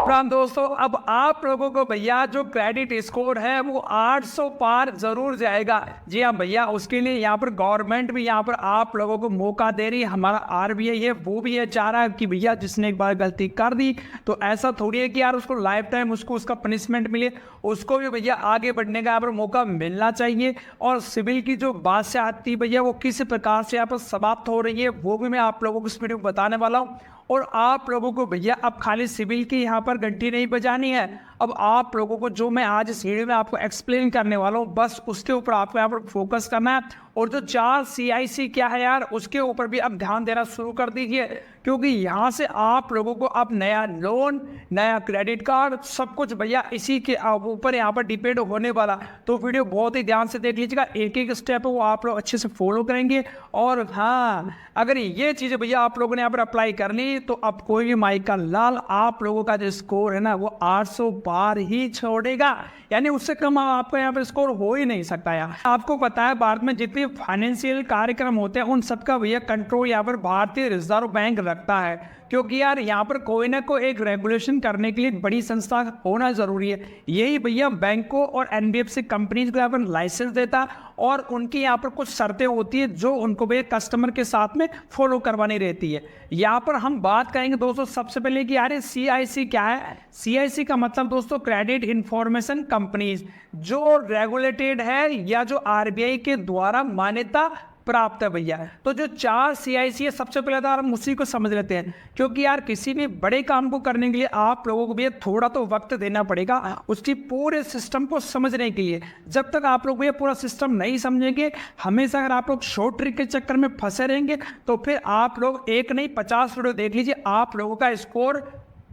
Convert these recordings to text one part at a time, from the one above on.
राम दोस्तों, अब आप लोगों को भैया जो क्रेडिट स्कोर है वो 800 पार जरूर जाएगा। जी हाँ भैया, उसके लिए यहाँ पर गवर्नमेंट भी यहाँ पर आप लोगों को मौका दे रही है। हमारा आरबीआई है वो भी ये चाह रहा है कि भैया जिसने एक बार गलती कर दी तो ऐसा थोड़ी है कि यार उसको लाइफ टाइम उसका पनिशमेंट मिले। उसको भी भैया आगे बढ़ने का यहाँ पर मौका मिलना चाहिए। और सिविल की जो बात से आती है भैया, वो किस प्रकार से यहाँ पर समाप्त हो रही है वो भी मैं आप लोगों को इस वीडियो में बताने वाला हूँ। और आप लोगों को भैया अब खाली सिविल की यहाँ पर घंटी नहीं बजानी है। अब आप लोगों को जो मैं आज इस वीडियो में आपको एक्सप्लेन करने वाला हूँ बस उसके ऊपर आपको यहाँ पर फोकस करना है। और जो 4 CIC क्या है यार, उसके ऊपर भी अब ध्यान देना शुरू कर दीजिए, क्योंकि यहाँ से आप लोगों को अब नया लोन, नया क्रेडिट कार्ड, सब कुछ भैया इसी के ऊपर यहाँ पर डिपेंड होने वाला। तो वीडियो बहुत ही ध्यान से देख लीजिएगा, एक एक स्टेप वो आप लोग अच्छे से फॉलो करेंगे। और हाँ, अगर ये चीज़ें भैया आप लोगों ने यहाँ पर अप्लाई कर ली तो अब कोई भी माइक का लाल आप लोगों का जो स्कोर है ना वो 800 पार ही छोड़ेगा, यानी उससे कम आपका यहाँ पर स्कोर हो ही नहीं सकता। यार आपको पता है भारत में जितने फाइनेंशियल कार्यक्रम होते हैं उन सबका भैया कंट्रोल यहाँ पर भारतीय रिजर्व बैंक रखता है, क्योंकि यार यहाँ पर कोई ना कोई एक रेगुलेशन करने के लिए बड़ी संस्था होना जरूरी है। यही भैया बैंकों और NBFC कंपनीज को यहाँ पर लाइसेंस देता और उनकी यहाँ पर कुछ शर्तें होती है जो उनको भैया कस्टमर के साथ में फॉलो करवानी रहती है। यहाँ पर हम बात करेंगे दोस्तों सबसे पहले कि यार CIC क्या है। CIC का मतलब दोस्तों क्रेडिट इंफॉर्मेशन कंपनीज, जो रेगुलेटेड है या जो RBI के द्वारा मान्यता प्राप्त है भैया। तो जो 4 CIC है सबसे पहले तो हम उसी को समझ लेते हैं, क्योंकि यार किसी भी बड़े काम को करने के लिए आप लोगों को भैया थोड़ा तो वक्त देना पड़ेगा उसकी पूरे सिस्टम को समझने के लिए। जब तक आप लोग भैया पूरा सिस्टम नहीं समझेंगे, हमेशा अगर आप लोग शॉर्ट ट्रिक के चक्कर में फंसे रहेंगे तो फिर आप लोग एक नहीं 50 वीडियो देख लीजिए, आप लोगों का स्कोर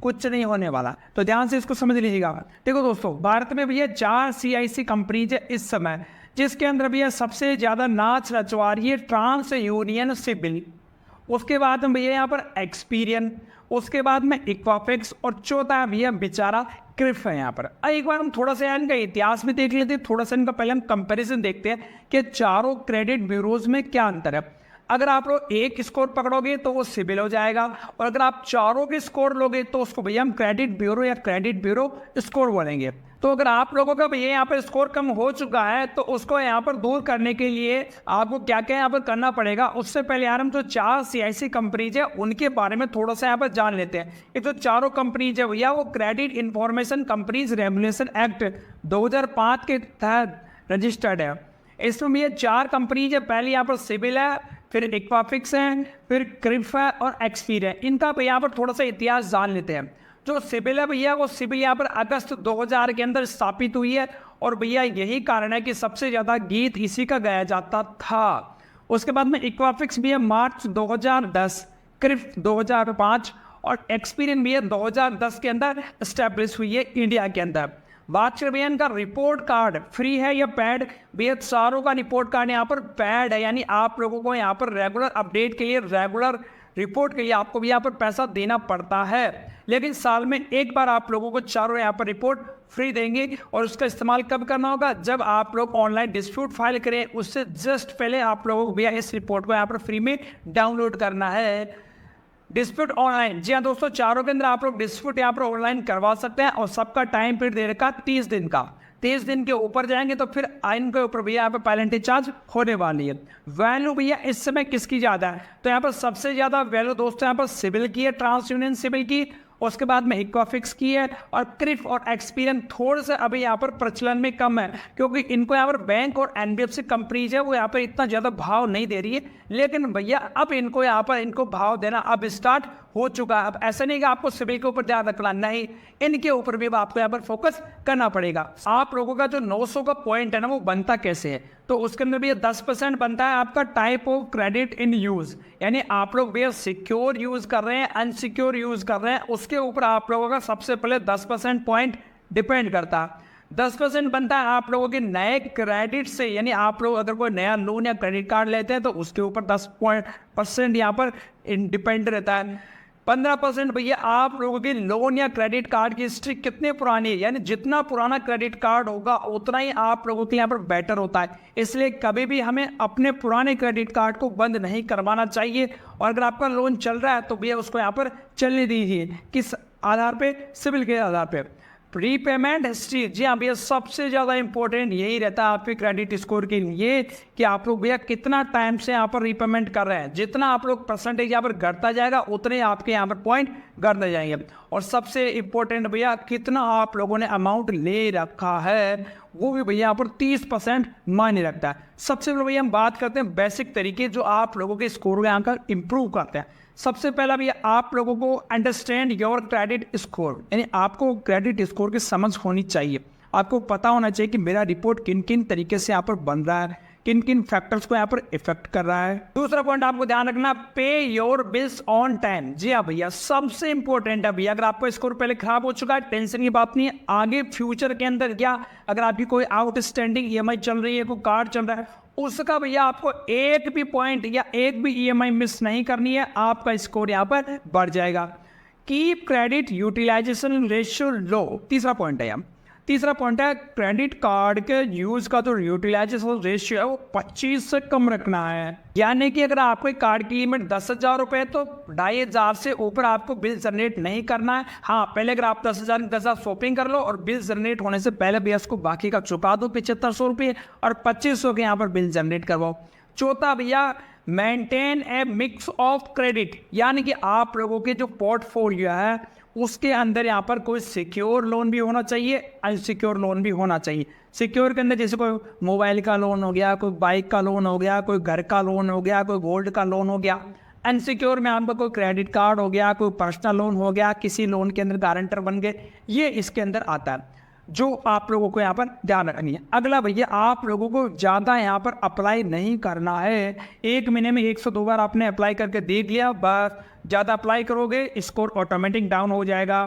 कुछ नहीं होने वाला। तो ध्यान से इसको समझ लीजिएगा। देखो दोस्तों, भारत में भैया 4 CIC कंपनीज है इस समय, जिसके अंदर भैया सबसे ज़्यादा नाच रचवा रही है ट्रांस यूनियन सिविल, उसके बाद में भैया यहाँ पर एक्सपीरियन, उसके बाद में इक्वाफिक्स और चौथा भैया बेचारा क्रिफ है यहाँ पर। एक बार हम थोड़ा सा इनका इतिहास भी देख लेते हैं, थोड़ा सा इनका पहले हम कंपैरिजन देखते हैं कि चारों क्रेडिट ब्यूरोज में क्या अंतर है। अगर आप लोग एक स्कोर पकड़ोगे तो वो सिविल हो जाएगा, और अगर आप चारों के स्कोर लोगे तो उसको भैया हम क्रेडिट ब्यूरो या क्रेडिट ब्यूरो स्कोर बोलेंगे। तो अगर आप लोगों का भैया यहाँ पर स्कोर कम हो चुका है तो उसको यहाँ पर दूर करने के लिए आपको क्या क्या यहाँ पर करना पड़ेगा। उससे पहले यार हम जो 4 CIC कंपनीज है उनके बारे में थोड़ा सा यहाँ पर जान लेते हैं। ये जो चारों कंपनीज है भैया वो credit information companies regulation act 2005 के तहत रजिस्टर्ड है। इसमें भैया 4 कंपनीज है, पहले यहाँ पर सिविल है, फिर इक्वाफिक्स है, फिर क्रिफ है और एक्सपीर है। इनका भैया यहाँ पर थोड़ा सा इतिहास जान लेते हैं। जो सिविल है भैया वो सिविल यहाँ पर अगस्त 2000 के अंदर स्थापित हुई है, और भैया यही कारण है कि सबसे ज़्यादा गीत इसी का गाया जाता था। उसके बाद में इक्वाफिक्स भी है मार्च 2010, क्रिफ 2005 और एक्सपीरियन भी है 2010 के अंदर स्टैब्लिश हुई है इंडिया के अंदर। बात करें भैया इनका रिपोर्ट कार्ड फ्री है या पेड, भैया सारों का रिपोर्ट कार्ड यहाँ पर पेड है, यानी आप लोगों को यहाँ पर रेगुलर अपडेट के लिए, रेगुलर रिपोर्ट के लिए आपको भी यहाँ पर पैसा देना पड़ता है। लेकिन साल में एक बार आप लोगों को चारों यहाँ पर रिपोर्ट फ्री देंगे, और उसका इस्तेमाल कब करना होगा, जब आप लोग ऑनलाइन डिस्प्यूट फाइल करें उससे जस्ट पहले आप लोगों को भैया इस रिपोर्ट को यहाँ पर फ्री में डाउनलोड करना है। डिस्प्यूट ऑनलाइन, जी हाँ दोस्तों, चारों के अंदर आप लोग डिस्प्यूट यहाँ पर ऑनलाइन करवा सकते हैं, और सबका टाइम पीरियड दे रखा 30 दिन का। 30 दिन के ऊपर जाएंगे तो फिर आइन के ऊपर भैया यहाँ पर पेनल्टी चार्ज होने वाली है। वैल्यू भैया इस समय किसकी ज़्यादा है, तो यहाँ पर सबसे ज़्यादा वैल्यू दोस्तों यहाँ पर सिविल की है, ट्रांस यूनियन सिविल की, उसके बाद में इक्वाफिक्स की है, और क्रिफ और एक्सपीरियन थोड़े से अभी यहाँ पर प्रचलन में कम है, क्योंकि इनको यहाँ पर बैंक और NBFC कंपनीज है वो यहाँ पर इतना ज़्यादा भाव नहीं दे रही है। लेकिन भैया अब इनको यहाँ पर इनको भाव देना अब स्टार्ट हो चुका है। अब ऐसा नहीं कि आपको सिविल के ऊपर ध्यान रखना, नहीं, इनके ऊपर भी आपको यहाँ पर फोकस करना पड़ेगा। आप लोगों का जो 900 का पॉइंट है ना वो बनता कैसे है, तो उसके अंदर भी 10% बनता है आपका type of credit in use, यानी आप लोग भैया सिक्योर यूज कर रहे हैं, अनसिक्योर यूज कर रहे हैं, उसके ऊपर आप लोगों का सबसे पहले 10% पॉइंट डिपेंड करता है। 10% बनता है आप लोगों के नए क्रेडिट से, यानी आप लोग अगर कोई नया लोन या क्रेडिट कार्ड लेते हैं तो उसके ऊपर 10% यहाँ पर डिपेंड रहता है। 15% भैया आप लोगों की लोन या क्रेडिट कार्ड की हिस्ट्री कितने पुरानी है, यानी जितना पुराना क्रेडिट कार्ड होगा उतना ही आप लोगों के यहाँ पर बेटर होता है। इसलिए कभी भी हमें अपने पुराने क्रेडिट कार्ड को बंद नहीं करवाना चाहिए, और अगर आपका लोन चल रहा है तो भैया उसको यहाँ पर चलने दीजिए कि आधार पे, सिविल के आधार पे। रीपेमेंट हिस्ट्री, जी हाँ भैया, सबसे ज़्यादा इंपॉर्टेंट यही रहता है आपके क्रेडिट स्कोर के लिए कि आप लोग भैया कितना टाइम से यहाँ पर रीपेमेंट कर रहे हैं। जितना आप लोग परसेंटेज यहाँ पर घटता जाएगा उतने आपके यहाँ पर पॉइंट घटते जाएंगे। और सबसे इम्पोर्टेंट भैया, कितना आप लोगों ने अमाउंट ले रखा है वो भी भैया यहाँ पर 30% मायने रखता है। सबसे पहले भैया हम बात करते हैं बेसिक तरीके जो आप लोगों के स्कोर को यहाँ कर इम्प्रूव करते हैं। सबसे पहला भैया, आप लोगों को अंडरस्टैंड योर क्रेडिट स्कोर, यानी आपको क्रेडिट स्कोर की समझ होनी चाहिए। आपको पता होना चाहिए कि मेरा रिपोर्ट किन किन तरीके से यहाँ पर बन रहा है, किन किन फैक्टर्स को यहाँ पर इफेक्ट कर रहा है। दूसरा पॉइंट आपको ध्यान रखना, पे योर बिल्स ऑन टाइम। जी हाँ भैया, सबसे इंपॉर्टेंट है भैया। अगर आपका स्कोर पहले खराब हो चुका है, टेंशन की बात नहीं है। आगे फ्यूचर के अंदर क्या, अगर आपकी कोई आउटस्टैंडिंग ईएमआई चल रही है, कोई कार्ड चल रहा है, उसका भैया आपको एक भी पॉइंट या एक भी ईएमआई मिस नहीं करनी है, आपका स्कोर यहाँ पर बढ़ जाएगा। कीप क्रेडिट यूटिलाइजेशन रेशियो लो, तीसरा पॉइंट है। तीसरा पॉइंट है, क्रेडिट कार्ड के यूज का जो यूटिलाइजेशन रेशियो है वो 25 से कम रखना है। यानी कि अगर आपके कार्ड की लिमिट 10,000 रुपये है तो 2,500 से ऊपर आपको बिल जनरेट नहीं करना है। हाँ, पहले अगर आप 10,000 शॉपिंग कर लो और बिल जनरेट होने से पहले भी उसको बाकी का चुका दो 7,500 रुपये और 2,500 के यहाँ पर बिल जनरेट करवाओ। चौथा भैया, maintain A mix of credit, यानी कि आप लोगों के जो पोर्टफोलियो है उसके अंदर यहाँ पर कोई सिक्योर लोन भी होना चाहिए, अनसिक्योर लोन भी होना चाहिए। सिक्योर के अंदर जैसे कोई मोबाइल का लोन हो गया, कोई बाइक का लोन हो गया, कोई घर का लोन हो गया, कोई गोल्ड का लोन हो गया। अनसिक्योर में आपका कोई क्रेडिट कार्ड हो गया, कोई पर्सनल लोन हो गया, किसी लोन के अंदर गारंटर बन गए, ये इसके अंदर आता है जो आप लोगों को यहाँ पर ध्यान रखनी है। अगला भैया, आप लोगों को ज़्यादा यहाँ पर अप्लाई नहीं करना है। एक महीने में 102 बार आपने अप्लाई करके देख लिया, बस ज़्यादा अप्लाई करोगे स्कोर ऑटोमेटिक डाउन हो जाएगा।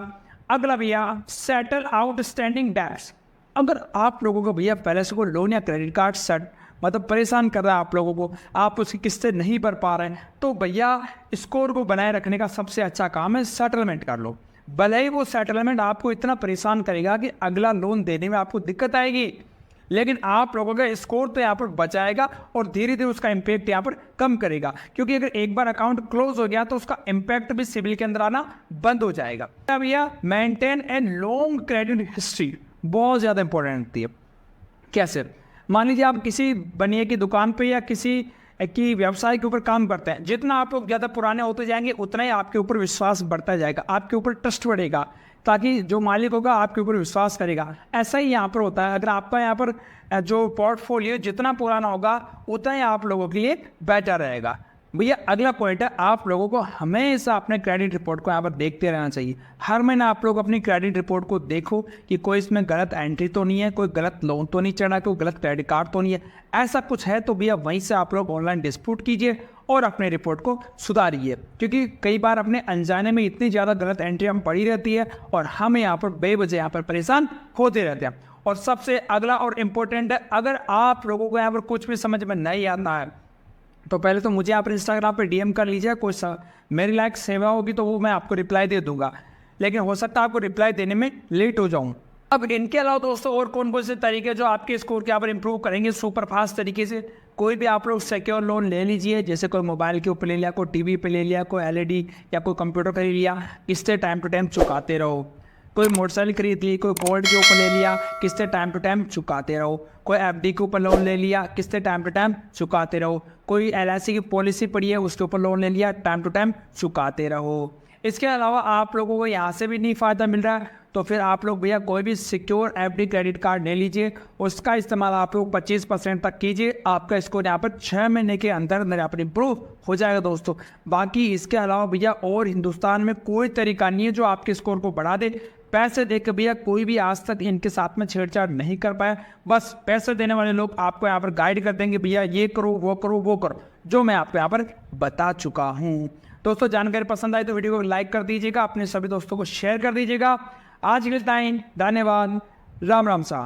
अगला भैया, सेटल आउटस्टैंडिंग डेट्स। अगर आप लोगों को भैया पहले से कोई लोन या क्रेडिट कार्ड सेट मतलब परेशान कर रहा है आप लोगों को, आप उसकी किस्तें नहीं भर पा रहे हैं, तो भैया स्कोर को बनाए रखने का सबसे अच्छा काम है सेटलमेंट कर लो। भले ही वो सेटलमेंट आपको इतना परेशान करेगा कि अगला लोन देने में आपको दिक्कत आएगी, लेकिन आप लोगों का स्कोर तो यहाँ पर बचाएगा और धीरे धीरे उसका इम्पैक्ट यहाँ पर कम करेगा। क्योंकि अगर एक बार अकाउंट क्लोज हो गया तो उसका इम्पैक्ट भी सिबिल के अंदर आना बंद हो जाएगा। भैया, maintain a long credit history, बहुत ज़्यादा इंपॉर्टेंट होती है। कैसे? मान लीजिए आप किसी बनिए की दुकान पर या किसी कि व्यवसाय के ऊपर काम करते हैं, जितना आप लोग ज़्यादा पुराने होते जाएंगे उतना ही आपके ऊपर विश्वास बढ़ता जाएगा, आपके ऊपर ट्रस्ट बढ़ेगा, ताकि जो मालिक होगा आपके ऊपर विश्वास करेगा। ऐसा ही यहाँ पर होता है, अगर आपका यहाँ पर जो पोर्टफोलियो जितना पुराना होगा उतना ही आप लोगों के लिए बेटर रहेगा। भैया अगला पॉइंट है, आप लोगों को हमेशा अपने क्रेडिट रिपोर्ट को यहाँ पर देखते रहना चाहिए। हर महीने आप लोग अपनी क्रेडिट रिपोर्ट को देखो कि कोई इसमें गलत एंट्री तो नहीं है, कोई गलत लोन तो नहीं चढ़ा, कोई गलत क्रेडिट कार्ड तो नहीं है। ऐसा कुछ है तो भैया वहीं से आप लोग ऑनलाइन डिस्प्यूट कीजिए और अपने रिपोर्ट को सुधारिए, क्योंकि कई बार अपने अनजाने में इतनी ज़्यादा गलत एंट्री हम पड़ी रहती है और हम यहाँ पर बेवजह यहाँ पर परेशान होते रहते हैं। और सबसे अगला और इम्पोर्टेंट है, अगर आप लोगों को यहाँ पर कुछ भी समझ में नहीं आता है तो पहले तो मुझे आप इंस्टाग्राम पे डीएम कर लीजिए, कोई मेरी लाइक सेवा होगी तो वो मैं आपको रिप्लाई दे दूंगा, लेकिन हो सकता है आपको रिप्लाई देने में लेट हो जाऊं। अब इनके अलावा दोस्तों और कौन कौन से तरीके जो आपके स्कोर के यहाँ पर इंप्रूव करेंगे सुपर फास्ट तरीके से, कोई भी आप लोग सिक्योर लोन ले लीजिए, जैसे कोई मोबाइल के ऊपर ले लिया, कोई टीवी पे ले लिया, कोई एलईडी या कोई कंप्यूटर खरीद लिया, किस्तें टाइम टू टाइम चुकाते रहो। कोई मोटरसाइकिल खरीद ली, कोई गोल्ड के ऊपर ले लिया, किस्तें टाइम टू टाइम चुकाते रहो। कोई एफडी के ऊपर लोन ले लिया, किस्तें टाइम टू टाइम चुकाते रहो। कोई एलआईसी की पॉलिसी पड़ी है उसके ऊपर लोन ले लिया, टाइम टू टाइम चुकाते रहो। इसके अलावा आप लोगों को यहाँ से भी नहीं फ़ायदा मिल रहा है तो फिर आप लोग भैया कोई भी सिक्योर एफडी क्रेडिट कार्ड ले लीजिए, उसका इस्तेमाल आप लोग 25% तक कीजिए, आपका स्कोर यहाँ पर 6 महीने के अंदर यहाँ पर इम्प्रूव हो जाएगा दोस्तों। बाकी इसके अलावा भैया और हिंदुस्तान में कोई तरीका नहीं है जो आपके स्कोर को बढ़ा दे। पैसे दे के भैया कोई भी आज तक इनके साथ में छेड़छाड़ नहीं कर पाया, बस पैसे देने वाले लोग आपको यहाँ पर गाइड कर देंगे, भैया ये करो वो करो वो करो, जो मैं आपको यहाँ पर बता चुका हूँ। दोस्तों जानकारी पसंद आई तो वीडियो को लाइक कर दीजिएगा, अपने सभी दोस्तों को शेयर कर दीजिएगा। आज के टाइम धन्यवाद, राम राम सा।